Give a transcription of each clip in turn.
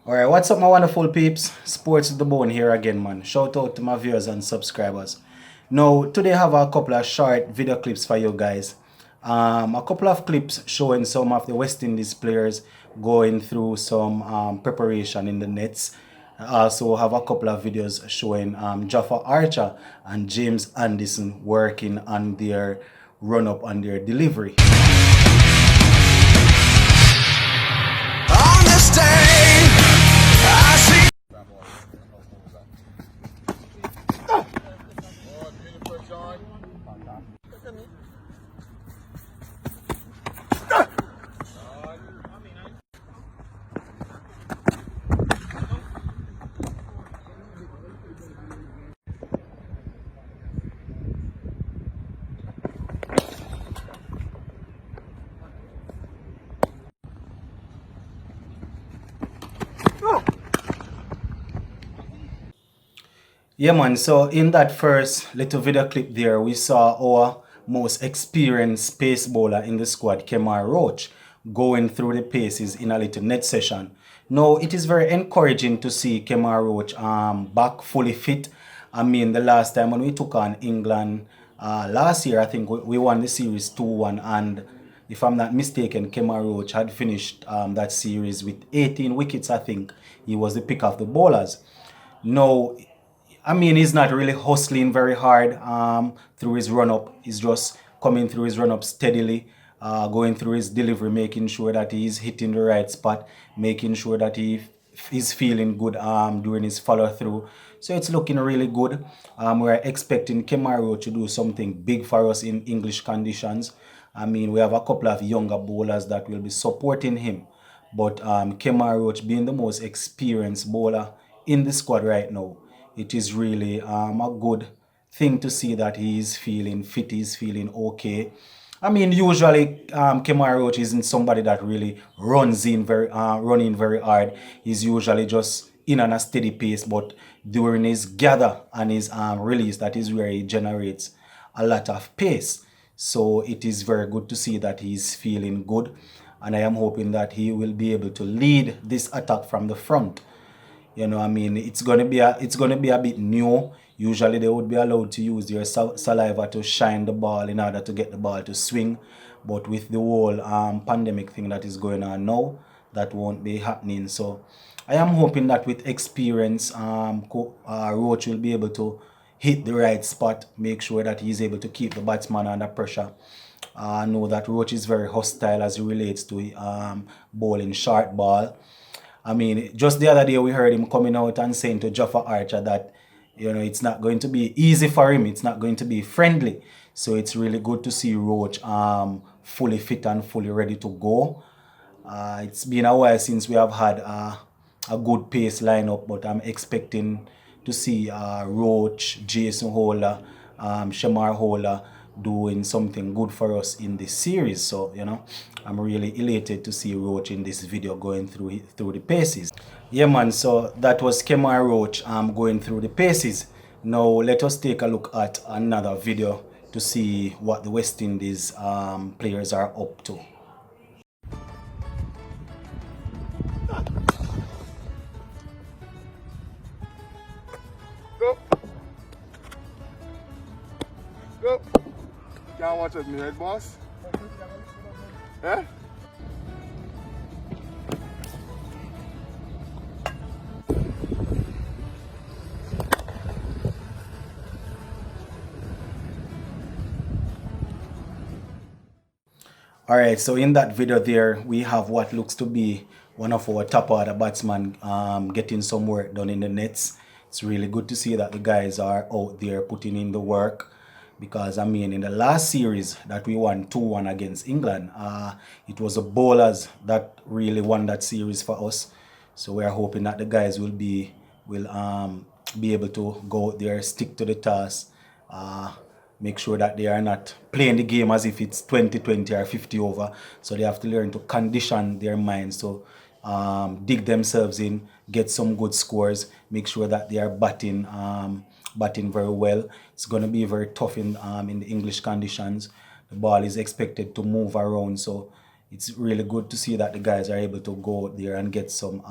Alright, what's up my wonderful peeps? Sports with the Bone here again, man. Shout out to my viewers and subscribers. Now, today I have a couple of short video clips for you guys. A couple of clips showing some of the West Indies players going through some preparation in the nets. I also have a couple of videos showing Joffa Archer and James Anderson working on their run-up on their delivery. On this day, I see. Yeah, man. So in that first little video clip there, we saw our most experienced pace bowler in the squad, Kemar Roach, going through the paces in a little net session. Now, it is very encouraging to see Kemar Roach back fully fit. I mean, the last time when we took on England last year, I think we won the series 2-1. And if I'm not mistaken, Kemar Roach had finished that series with 18 wickets, I think. He was the pick of the bowlers. Now, I mean, he's not really hustling very hard through his run-up. He's just coming through his run-up steadily, going through his delivery, making sure that he's hitting the right spot, making sure that he's feeling good during his follow-through. So it's looking really good. We're expecting Kemar Roach to do something big for us in English conditions. I mean, we have a couple of younger bowlers that will be supporting him. But Kemar Roach being the most experienced bowler in the squad right now, it is really a good thing to see that he's feeling fit, he's feeling okay. I mean, usually Kemar Roach isn't somebody that really running very hard. He's usually just in on a steady pace, but during his gather and his release, that is where he generates a lot of pace. So it is very good to see that he's feeling good, and I am hoping that he will be able to lead this attack from the front. You know, I mean, it's gonna be a bit new. Usually they would be allowed to use their saliva to shine the ball in order to get the ball to swing. But with the whole pandemic thing that is going on now, that won't be happening. So I am hoping that with experience, Roach will be able to hit the right spot, make sure that he's able to keep the batsman under pressure. I know that Roach is very hostile as it relates to bowling short ball. I mean, just the other day we heard him coming out and saying to Joffa Archer that, you know, it's not going to be easy for him. It's not going to be friendly. So it's really good to see Roach fully fit and fully ready to go. It's been a while since we have had a good pace lineup, but I'm expecting to see Roach, Jason Holder, Shamar Holder doing something good for us in this series. So, you know, I'm really elated to see Roach in this video going through the paces. Yeah, man, so that was Kemar Roach going through the paces. Now let us take a look at another video to see what the West Indies players are up to. Go. Go. Can't watch us, me head boss. Eh? Alright, so in that video there, we have what looks to be one of our top order batsmen getting some work done in the nets. It's really good to see that the guys are out there putting in the work. Because, I mean, in the last series that we won 2-1 against England, it was the bowlers that really won that series for us. So we are hoping that the guys will be able to go out there, stick to the task, make sure that they are not playing the game as if it's 20-20 or 50 over. So they have to learn to condition their minds to dig themselves in, get some good scores, make sure that they are batting very well. It's going to be very tough in the English conditions. The ball is expected to move around, so it's really good to see that the guys are able to go out there and get some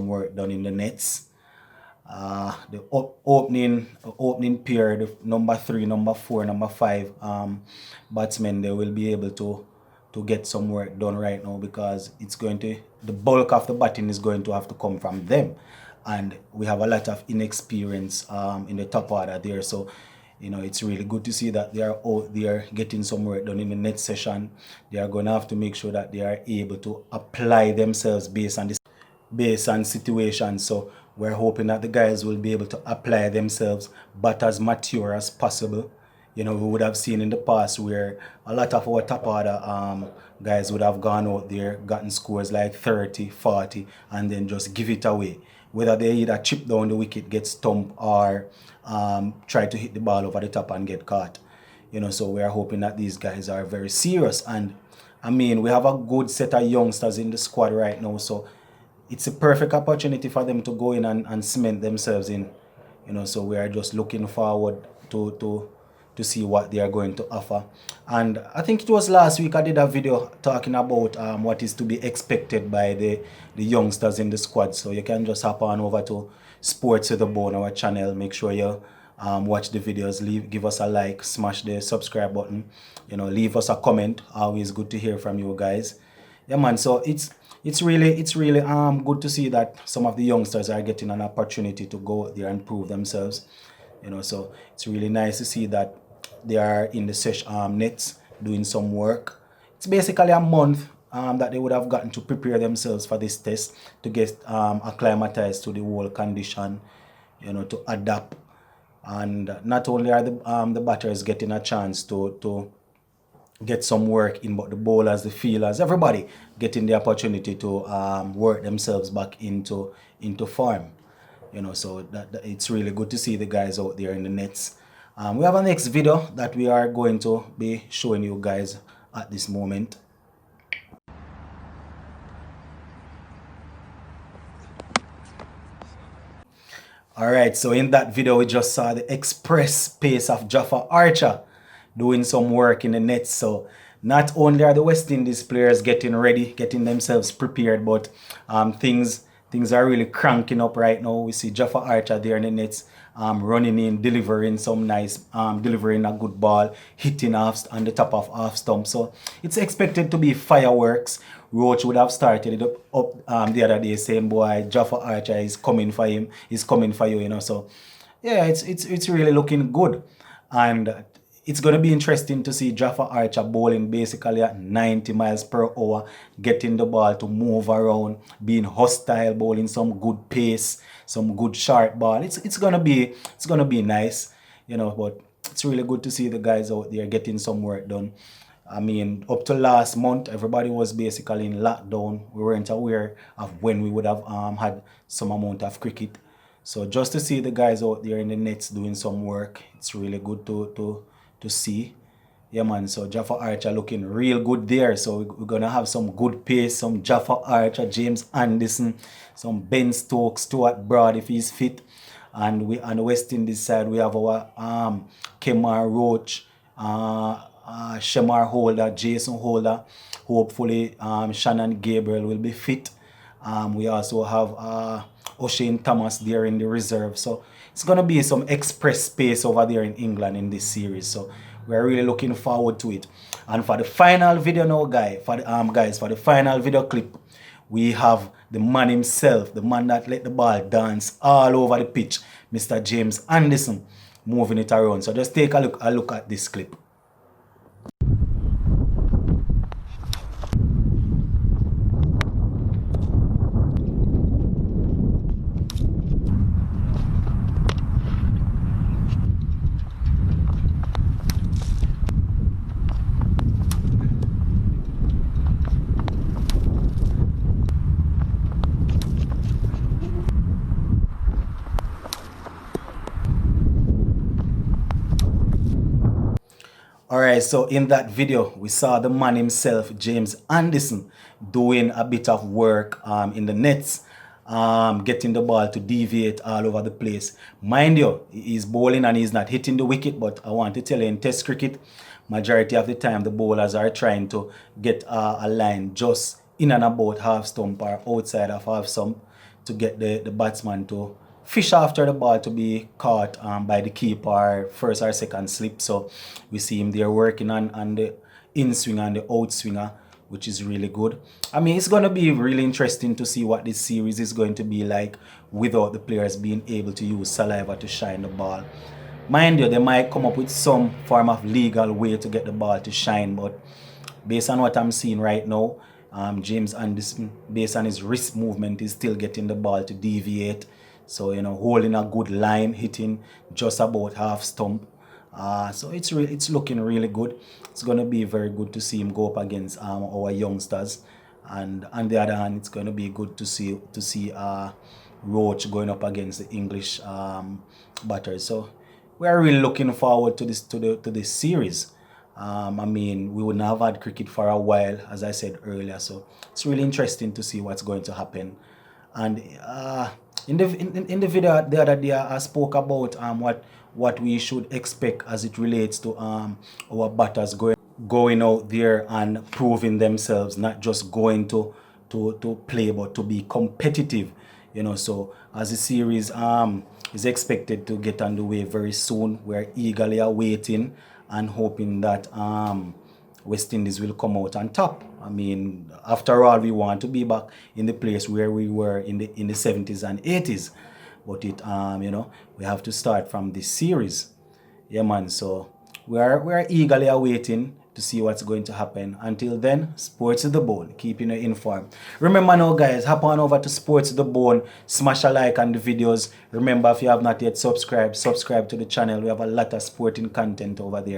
work done in the nets. The opening pair, the number 3, number 4, number 5 batsmen, they will be able to get some work done right now, because the bulk of the batting is going to have to come from them, and we have a lot of inexperience in the top order there. So it's really good to see that they are out there getting some work done in the next session. They are going to have to make sure that they are able to apply themselves based on situation. So we're hoping that the guys will be able to apply themselves, but as mature as possible. We would have seen in the past where a lot of our top order guys would have gone out there, gotten scores like 30, 40, and then just give it away. Whether they either chip down the wicket, get stumped, or try to hit the ball over the top and get caught. So we are hoping that these guys are very serious. And I mean, we have a good set of youngsters in the squad right now, so it's a perfect opportunity for them to go in and cement themselves in. So we are just looking forward to see what they are going to offer. And I think it was last week I did a video talking about what is to be expected by the youngsters in the squad. So you can just hop on over to Sports with the Bone, our channel. Make sure you watch the videos, give us a like, smash the subscribe button, leave us a comment. Always good to hear from you guys. Yeah, man. So it's really good to see that some of the youngsters are getting an opportunity to go out there and prove themselves. So it's really nice to see that they are in the nets doing some work. It's basically a month that they would have gotten to prepare themselves for this test, to get acclimatized to the whole condition, to adapt. And not only are the batters getting a chance to get some work in, but the bowlers, the fielders, everybody getting the opportunity to work themselves back into form. So that it's really good to see the guys out there in the nets. We have a next video that we are going to be showing you guys at this moment. Alright, so in that video we just saw the express pace of Jofra Archer doing some work in the nets. So not only are the West Indies players getting ready, getting themselves prepared, but things are really cranking up right now. We see Jofra Archer there in the nets, running in, delivering delivering a good ball, hitting off on the top of off stump. So it's expected to be fireworks. Roach would have started it up the other day, saying, boy, Jofra Archer is coming for him, he's coming for you, So yeah, it's really looking good. And it's going to be interesting to see Jofra Archer bowling basically at 90 miles per hour, getting the ball to move around, being hostile, bowling some good pace, some good sharp ball. It's gonna be nice, but it's really good to see the guys out there getting some work done. I mean, up to last month, everybody was basically in lockdown. We weren't aware of when we would have had some amount of cricket. So just to see the guys out there in the nets doing some work, it's really good to see. Yeah, man. So Jofra Archer looking real good there. So we're gonna have some good pace, some Jofra Archer, James Anderson, some Ben Stokes, Stuart Broad if he's fit. And we on the West Indies side we have our Kemar Roach, Shemar Holder, Jason Holder. Hopefully Shannon Gabriel will be fit. We also have O'Shane Thomas there in the reserve. So it's gonna be some express pace over there in England in this series. So we're really looking forward to it. And for the final video now, guys, for the final video clip, we have the man himself, the man that let the ball dance all over the pitch, Mr. James Anderson, moving it around. So just take a look at this clip. Alright, so in that video, we saw the man himself, James Anderson, doing a bit of work in the nets, getting the ball to deviate all over the place. Mind you, he's bowling and he's not hitting the wicket, but I want to tell you, in Test cricket, majority of the time the bowlers are trying to get a line just in and about half stump or outside of half stump to get the batsman to fish after the ball to be caught by the keeper first or second slip. So we see him there working on the in swinger and the out swinger, which is really good. I mean, it's going to be really interesting to see what this series is going to be like without the players being able to use saliva to shine the ball. Mind you, they might come up with some form of legal way to get the ball to shine, but based on what I'm seeing right now, James Anderson, based on his wrist movement, is still getting the ball to deviate. So, you know, holding a good line, hitting just about half stump. So it's looking really good. It's going to be very good to see him go up against our youngsters. And on the other hand, it's going to be good to see Roach going up against the English batters. So we are really looking forward to this series. I mean, we wouldn't have had cricket for a while, as I said earlier. So it's really interesting to see what's going to happen. And in the video the other day, I spoke about what we should expect as it relates to our batters going out there and proving themselves, not just going to play, but to be competitive. You know, so as the series is expected to get underway very soon, we're eagerly awaiting and hoping that West Indies will come out on top. I mean, after all, we want to be back in the place where we were in the 70s and 80s. But you know, we have to start from this series. Yeah, man. So we're eagerly awaiting to see what's going to happen. Until then, Sports to the Bone, keeping you informed. Remember now, guys, hop on over to Sports to the Bone, smash a like on the videos. Remember, if you have not yet subscribed to the channel. We have a lot of sporting content over there.